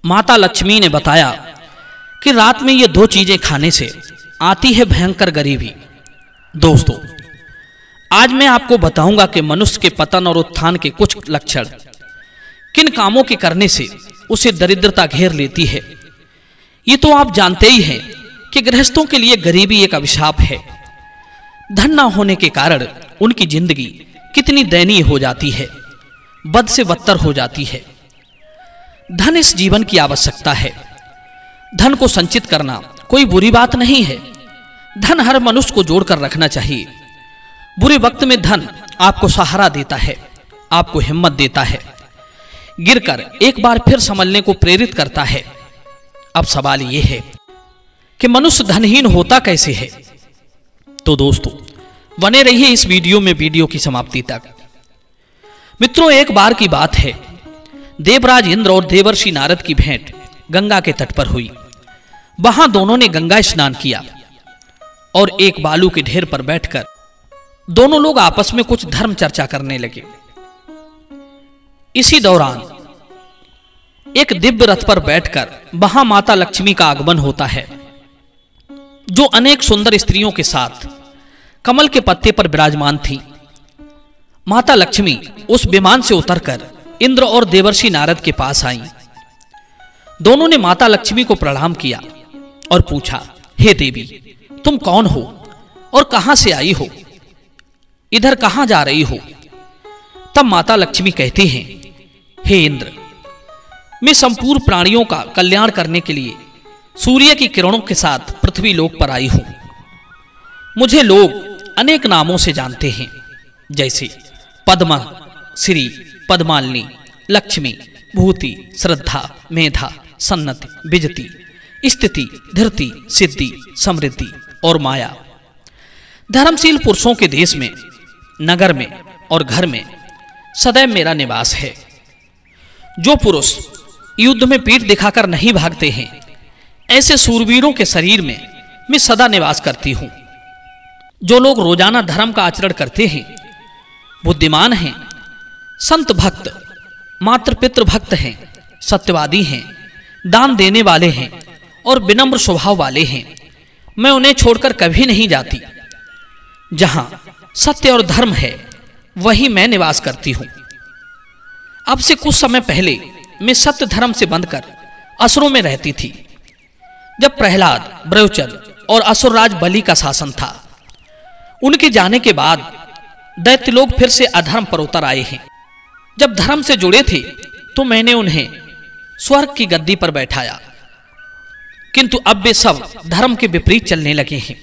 माता लक्ष्मी ने बताया कि रात में ये 2 चीजें खाने से आती है भयंकर गरीबी। दोस्तों, आज मैं आपको बताऊंगा कि मनुष्य के पतन और उत्थान के कुछ लक्षण, किन कामों के करने से उसे दरिद्रता घेर लेती है। ये तो आप जानते ही हैं कि गृहस्थों के लिए गरीबी एक अभिशाप है। धन न होने के कारण उनकी जिंदगी कितनी दयनीय हो जाती है, बद से बदतर हो जाती है। धन इस जीवन की आवश्यकता है। धन को संचित करना कोई बुरी बात नहीं है। धन हर मनुष्य को जोड़कर रखना चाहिए। बुरे वक्त में धन आपको सहारा देता है, आपको हिम्मत देता है, गिरकर एक बार फिर संभलने को प्रेरित करता है। अब सवाल यह है कि मनुष्य धनहीन होता कैसे है। तो दोस्तों, बने रहिए इस वीडियो में वीडियो की समाप्ति तक। मित्रों, एक बार की बात है, देवराज इंद्र और देवर्षि नारद की भेंट गंगा के तट पर हुई। वहां दोनों ने गंगा स्नान किया और एक बालू के ढेर पर बैठकर दोनों लोग आपस में कुछ धर्म चर्चा करने लगे। इसी दौरान एक दिव्य रथ पर बैठकर वहां माता लक्ष्मी का आगमन होता है, जो अनेक सुंदर स्त्रियों के साथ कमल के पत्ते पर विराजमान थी। माता लक्ष्मी उस विमान से उतरकर इंद्र और देवर्षि नारद के पास आईं। दोनों ने माता लक्ष्मी को प्रणाम किया और पूछा, हे देवी, तुम कौन हो और कहां से आई हो? इधर कहां जा रही हो? तब माता लक्ष्मी कहती हैं, हे इंद्र, मैं संपूर्ण प्राणियों का कल्याण करने के लिए सूर्य की किरणों के साथ पृथ्वी लोक पर आई हूं। मुझे लोग अनेक नामों से जानते हैं, जैसे पद्मा, श्री, पद्मालिनी, लक्ष्मी, भूति, श्रद्धा, मेधा, सन्नति, विजति, स्थिति, धृति, सिद्धि, समृद्धि और माया। धर्मशील पुरुषों के देश में, नगर में और घर में सदैव मेरा निवास है। जो पुरुष युद्ध में पीठ दिखाकर नहीं भागते हैं, ऐसे सूरवीरों के शरीर में मैं सदा निवास करती हूं। जो लोग रोजाना धर्म का आचरण करते हैं, बुद्धिमान हैं, संत भक्त, मातृ पितृ भक्त हैं, सत्यवादी हैं, दान देने वाले हैं और विनम्र स्वभाव वाले हैं, मैं उन्हें छोड़कर कभी नहीं जाती। जहां सत्य और धर्म है, वहीं मैं निवास करती हूं। अब से कुछ समय पहले मैं सत्य धर्म से बंधकर असुरों में रहती थी, जब प्रहलाद, ब्रह्मचर्य और असुरराज बलि का शासन था। उनके जाने के बाद दैत्य लोग फिर से अधर्म पर उतर आए हैं। जब धर्म से जुड़े थे तो मैंने उन्हें स्वर्ग की गद्दी पर बैठाया, किंतु अब वे सब धर्म के विपरीत चलने लगे हैं।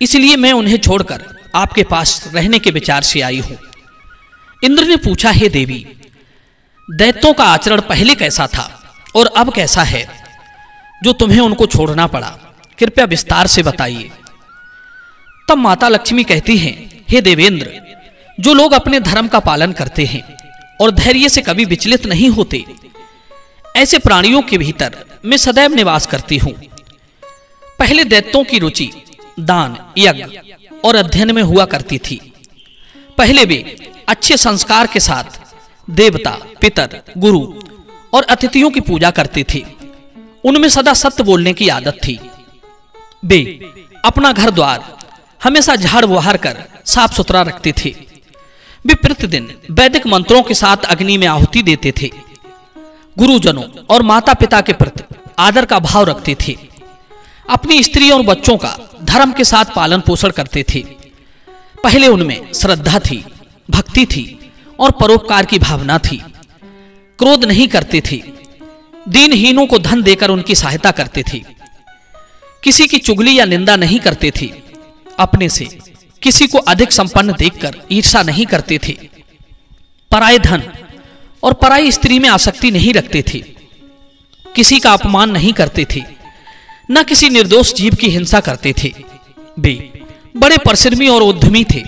इसलिए मैं उन्हें छोड़कर आपके पास रहने के विचार से आई हूं। इंद्र ने पूछा, हे देवी, दैत्यों का आचरण पहले कैसा था और अब कैसा है, जो तुम्हें उनको छोड़ना पड़ा? कृपया विस्तार से बताइए। तब माता लक्ष्मी कहती हैं, हे देवेंद्र, जो लोग अपने धर्म का पालन करते हैं और धैर्य से कभी विचलित नहीं होते, ऐसे प्राणियों के भीतर मैं सदैव निवास करती हूं। पहले दैत्यों की रुचि दान, यज्ञ और अध्ययन में हुआ करती थी। पहले वे अच्छे संस्कार के साथ देवता, पितर, गुरु और अतिथियों की पूजा करते थे। उनमें सदा सत्य बोलने की आदत थी। वे अपना घर द्वार हमेशा झाड़ बहार कर साफ सुथरा रखते थे। वे प्रतिदिन वैदिक मंत्रों के साथ अग्नि में आहुति देते थे। गुरुजनों और माता पिता के प्रति आदर का भाव रखते थे। अपनी स्त्री और बच्चों का धर्म के साथ पालन पोषण करते थे। पहले उनमें श्रद्धा थी, भक्ति थी और परोपकार की भावना थी। क्रोध नहीं करते थे। दीनहीनों को धन देकर उनकी सहायता करते थे। किसी की चुगली या निंदा नहीं करते थे। अपने से किसी को अधिक संपन्न देखकर ईर्ष्या नहीं करते थे। पराये धन और पराई स्त्री में आसक्ति नहीं रखते थे। किसी का अपमान नहीं करते थे, न किसी निर्दोष जीव की हिंसा करते थे। वे बड़े परिश्रमी और उद्यमी थे।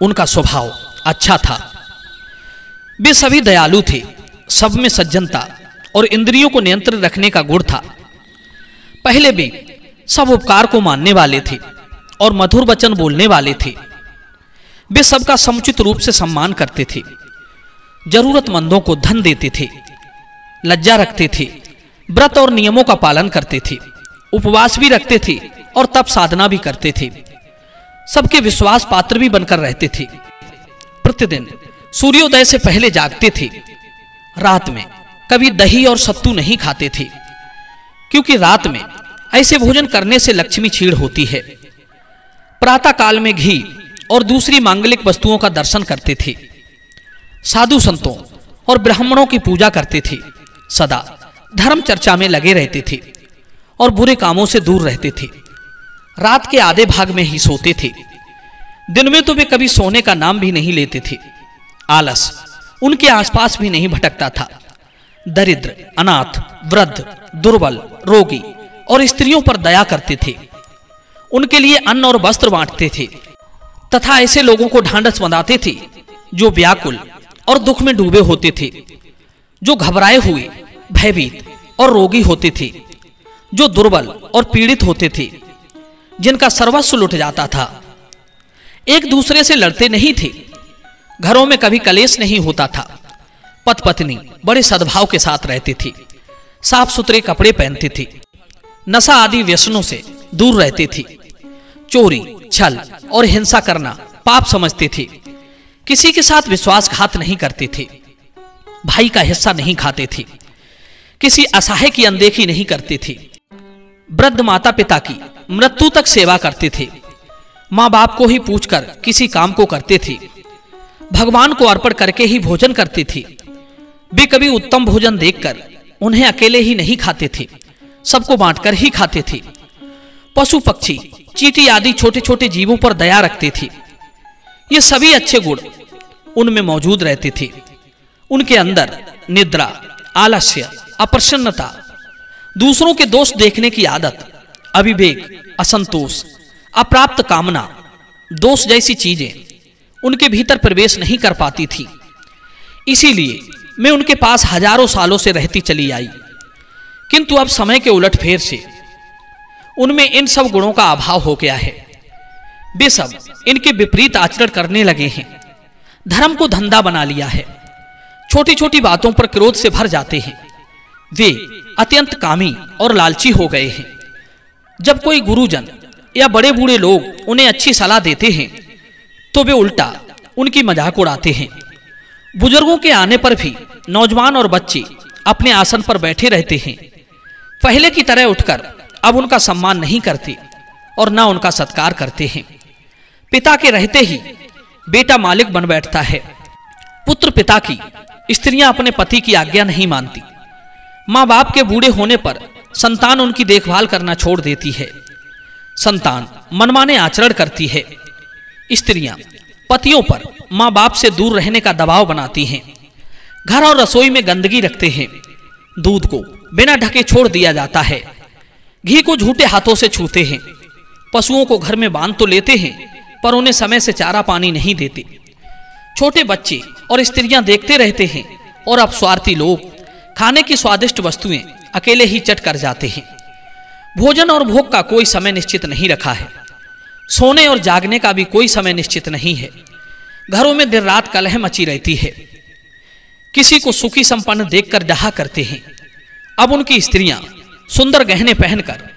उनका स्वभाव अच्छा था। वे सभी दयालु थे। सब में सज्जनता और इंद्रियों को नियंत्रित रखने का गुण था। पहले वे सब उपकार को मानने वाले थे और मधुर वचन बोलने वाले थे। वे सबका समुचित रूप से सम्मान करते थे। जरूरतमंदों को धन देते थे लज्जा रखते थे, व्रत और नियमों का पालन करते थे, उपवास भी रखते थे और तप साधना भी करते थे। सबके विश्वास पात्र भी बनकर रहते थे। प्रतिदिन सूर्योदय से पहले जागते थे। रात में कभी दही और सत्तू नहीं खाते थे, क्योंकि रात में ऐसे भोजन करने से लक्ष्मी छीड़ होती है। प्रातः काल में घी और दूसरी मांगलिक वस्तुओं का दर्शन करते थे। साधु संतों और ब्राह्मणों की पूजा करते थे। सदा धर्म चर्चा में लगे रहते थे और बुरे कामों से दूर रहते थे। रात के आधे भाग में ही सोते थे। दिन में तो वे कभी सोने का नाम भी नहीं लेते थे। आलस उनके आसपास भी नहीं भटकता था। दरिद्र, अनाथ, वृद्ध, दुर्बल, रोगी और स्त्रियों पर दया करते थे। उनके लिए अन्न और वस्त्र बांटते थे तथा ऐसे लोगों को ढांढस बंधाते थे जो व्याकुल और दुख में डूबे होते थे, जो घबराए हुए, भयभीत और रोगी होते थे, जो दुर्बल और पीड़ित होते थे, जिनका सर्वस्व लुट जाता था। एक दूसरे से लड़ते नहीं थे। घरों में कभी कलेश नहीं होता था। पति पत्नी बड़े सद्भाव के साथ रहते थे। साफ सुथरे कपड़े पहनते थे। नशा आदि व्यसनों से दूर रहते थे। चोरी, छल और हिंसा करना पाप समझते थे। किसी के साथ विश्वासघात नहीं करते थे। भाई का हिस्सा नहीं खाते थे। किसी असहाय की अनदेखी नहीं करते थे। वृद्ध माता पिता की मृत्यु तक सेवा करते थे। माँ बाप को ही पूछकर किसी काम को करते थे। भगवान को अर्पण करके ही भोजन करते थे। वे कभी उत्तम भोजन देखकर उन्हें अकेले ही नहीं खाते थे, सबको बांटकर ही खाते थे। पशु पक्षी, चींटी आदि छोटे छोटे जीवों पर दया रखते थे। ये सभी अच्छे गुण उनमें मौजूद रहते थे। उनके अंदर निद्रा, आलस्य, अप्रसन्नता, दूसरों के दोष देखने की आदत, अविवेक, असंतोष, अप्राप्त कामना, दोष जैसी चीजें उनके भीतर प्रवेश नहीं कर पाती थी। इसीलिए मैं उनके पास हजारों सालों से रहती चली आई। किंतु अब समय के उलटफेर से उनमें इन सब गुणों का अभाव हो गया है। वे सब इनके विपरीत आचरण करने लगे हैं। धर्म को धंधा बना लिया है। छोटी छोटी बातों पर क्रोध से भर जाते हैं। वे अत्यंत कामी और लालची हो गए हैं। जब कोई गुरुजन या बड़े बूढ़े लोग उन्हें अच्छी सलाह देते हैं तो वे उल्टा उनकी मजाक उड़ाते हैं। बुजुर्गों के आने पर भी नौजवान और बच्चे अपने आसन पर बैठे रहते हैं। पहले की तरह उठकर अब उनका सम्मान नहीं करते और ना उनका सत्कार करते हैं। पिता के रहते ही बेटा मालिक बन बैठता है। पुत्र पिता की, स्त्रियां अपने पति की आज्ञा नहीं मानती। माँ बाप के बूढ़े होने पर संतान उनकी देखभाल करना छोड़ देती है। संतान मनमाने आचरण करती है। स्त्रियां पतियों पर माँ बाप से दूर रहने का दबाव बनाती हैं। घर और रसोई में गंदगी रखते हैं। दूध को बिना ढके छोड़ दिया जाता है। घी को झूठे हाथों से छूते हैं। पशुओं को घर में बांध तो लेते हैं पर उन्हें समय से चारा पानी नहीं देते। छोटे बच्चे और स्त्रियां देखते रहते हैं और अब स्वार्थी लोग खाने की स्वादिष्ट वस्तुएं अकेले ही चट कर जाते हैं। भोजन और भोग का कोई समय निश्चित नहीं रखा है। सोने और जागने का भी कोई समय निश्चित नहीं है। घरों में दिन रात कलह मची रहती है। किसी को सुखी संपन्न देखकर डहा करते हैं। अब उनकी स्त्रियां सुंदर गहने पहनकर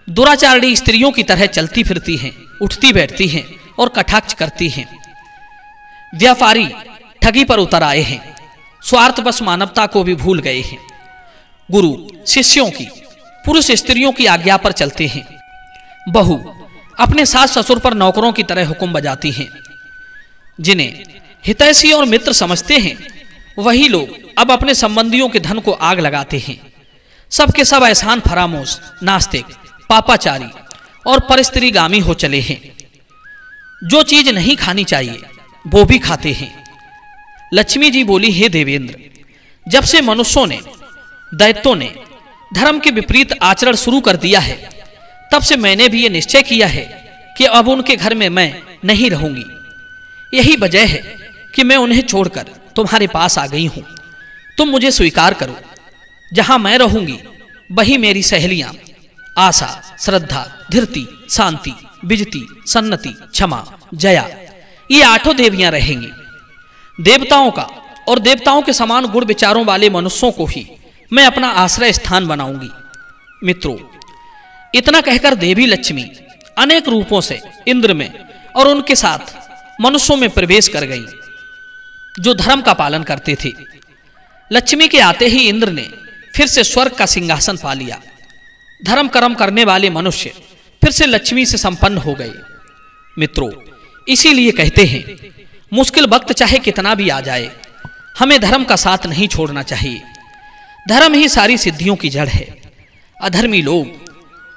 दुराचारी स्त्रियों की तरह चलती फिरती हैं, उठती बैठती हैं और कटाक्ष करती हैं। व्यापारी ठगी पर उतर आए हैं। स्वार्थवश मानवता को भी भूल गए हैं। गुरु शिष्यों की, पुरुष स्त्रियों की आज्ञा पर चलते हैं। बहू अपने सास ससुर पर नौकरों की तरह हुक्म बजाती हैं। जिन्हें हितैषी और मित्र समझते हैं वही लोग अब अपने संबंधियों के धन को आग लगाते हैं। सबके सब एहसान फरामोश, नास्तिक, पापाचारी और परस्त्रीगामी हो चले हैं। जो चीज नहीं खानी चाहिए वो भी खाते हैं। लक्ष्मी जी बोली, हे देवेंद्र, जब से मनुष्यों ने, दैत्यों ने धर्म के विपरीत आचरण शुरू कर दिया है तब से मैंने भी ये निश्चय किया है कि अब उनके घर में मैं नहीं रहूंगी। यही वजह है कि मैं उन्हें छोड़कर तुम्हारे पास आ गई हूं। तुम मुझे स्वीकार करो। जहां मैं रहूंगी वही मेरी सहेलियां आशा, श्रद्धा, धीरति, शांति, विजति, सन्नति, क्षमा, जया, ये 8 देवियां रहेंगी। देवताओं का और देवताओं के समान गुण विचारों वाले मनुष्यों को ही मैं अपना आश्रय स्थान बनाऊंगी। मित्रों, इतना कहकर देवी लक्ष्मी अनेक रूपों से इंद्र में और उनके साथ मनुष्यों में प्रवेश कर गई, जो धर्म का पालन करते थे। लक्ष्मी के आते ही इंद्र ने फिर से स्वर्ग का सिंहासन पा लिया। धर्म कर्म करने वाले मनुष्य फिर से लक्ष्मी से संपन्न हो गए। मित्रों, इसीलिए कहते हैं, मुश्किल वक्त चाहे कितना भी आ जाए, हमें धर्म का साथ नहीं छोड़ना चाहिए। धर्म ही सारी सिद्धियों की जड़ है। अधर्मी लोग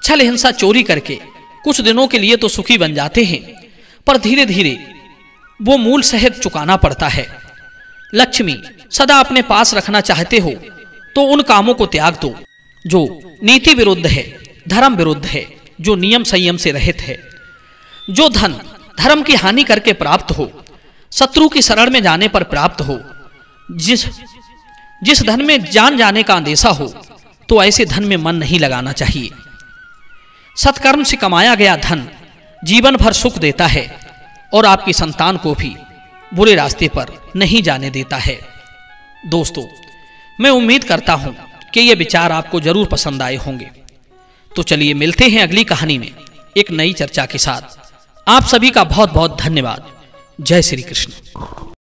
छल हिंसा चोरी करके कुछ दिनों के लिए तो सुखी बन जाते हैं, पर धीरे धीरे वो मूल सहित चुकाना पड़ता है। लक्ष्मी सदा अपने पास रखना चाहते हो तो उन कामों को त्याग दो जो नीति विरुद्ध है, धर्म विरुद्ध है, जो नियम संयम से रहित है। जो धन धर्म की हानि करके प्राप्त हो, शत्रु की शरण में जाने पर प्राप्त हो, जिस धन में जान जाने का अंदेशा हो, तो ऐसे धन में मन नहीं लगाना चाहिए। सत्कर्म से कमाया गया धन जीवन भर सुख देता है और आपकी संतान को भी बुरे रास्ते पर नहीं जाने देता है। दोस्तों, मैं उम्मीद करता हूं कि ये विचार आपको जरूर पसंद आए होंगे। तो चलिए मिलते हैं अगली कहानी में एक नई चर्चा के साथ। आप सभी का बहुत बहुत धन्यवाद। जय श्री कृष्ण।